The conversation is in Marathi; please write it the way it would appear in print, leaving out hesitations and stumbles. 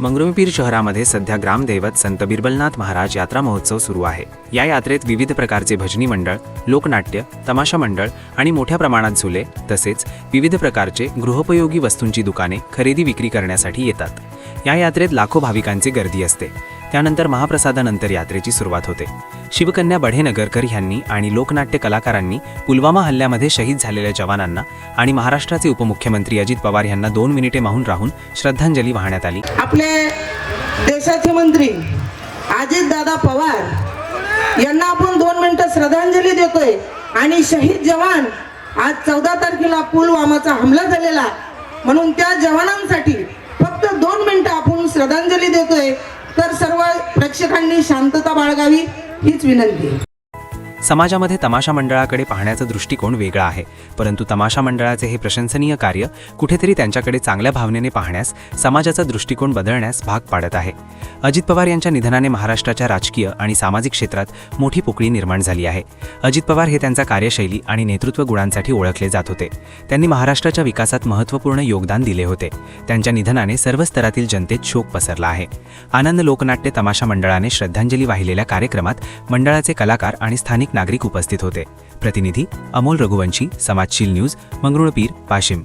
मंगरुळपीर शहरामध्ये सध्या ग्रामदैवत संत बिरबलनाथ महाराज यात्रा महोत्सव सुरू आहे। या यात्रेत विविध प्रकारचे भजनी मंडळ, लोकनाट्य, तमाशा मंडळ आणि मोठ्या प्रमाणात झुले तसेच विविध प्रकारचे गृहोपयोगी वस्तूंची दुकाने खरेदी विक्री करण्यासाठी येतात। या यात्रेत लाखो भाविकांची गर्दी असते। त्यानंतर महाप्रसादानंतर यात्रेची सुरुवात होते। शिवकन्या बढेनगरकर यांनी आणि लोकनाट्य कलाकारांनी पुलवामा हल्ल्यामध्ये शहीद झालेल्या जवानांना आणि महाराष्ट्राचे उपमुख्यमंत्री अजित पवार यांना 2 मिनिटे मौन राहून श्रद्धांजली वाहण्यात आली। आपले देशाचे मंत्री अजितदादा पवार यांना आपण 2 मिनिटं श्रद्धांजली देतोय आणि शहीद जवान आज 14 तारखेला पुलवामाचा हमला झालेला म्हणून त्या जवानांसाठी फक्त 2 मिनिटं आपण श्रद्धांजली देतोय। तर सर्व प्रेक्षकांनी शांतता बाळगावी हीच विनंती। समाजामध्ये तमाशा मंडळाकडे पाहण्याचा दृष्टिकोन वेगळा आहे, परंतु तमाशा मंडळाचे हे प्रशंसनीय कार्य कुठेतरी त्यांच्याकडे चांगल्या भावनेने पाहण्यास, समाजाचा दृष्टिकोन बदलण्यास भाग पाडत आहे। अजित पवार यांच्या निधनाने महाराष्ट्राच्या राजकीय आणि सामाजिक क्षेत्रात मोठी पोकळी निर्माण झाली आहे। अजित पवार हे त्यांच्या कार्यशैली आणि नेतृत्व गुणांसाठी ओळखले जात होते। त्यांनी महाराष्ट्राच्या विकासात महत्त्वपूर्ण योगदान दिले होते। त्यांच्या निधनाने सर्व स्तरातील जनतेत शोक पसरला आहे। आनंद लोकनाट्य तमाशा मंडळाने श्रद्धांजली वाहिलेल्या कार्यक्रमात मंडळाचे कलाकार आणि स्थानिक नागरिक उपस्थित होते। प्रतिनिधी अमोल रघुवंशी, समाजशील न्यूज, मंगरुळपीर, वाशिम।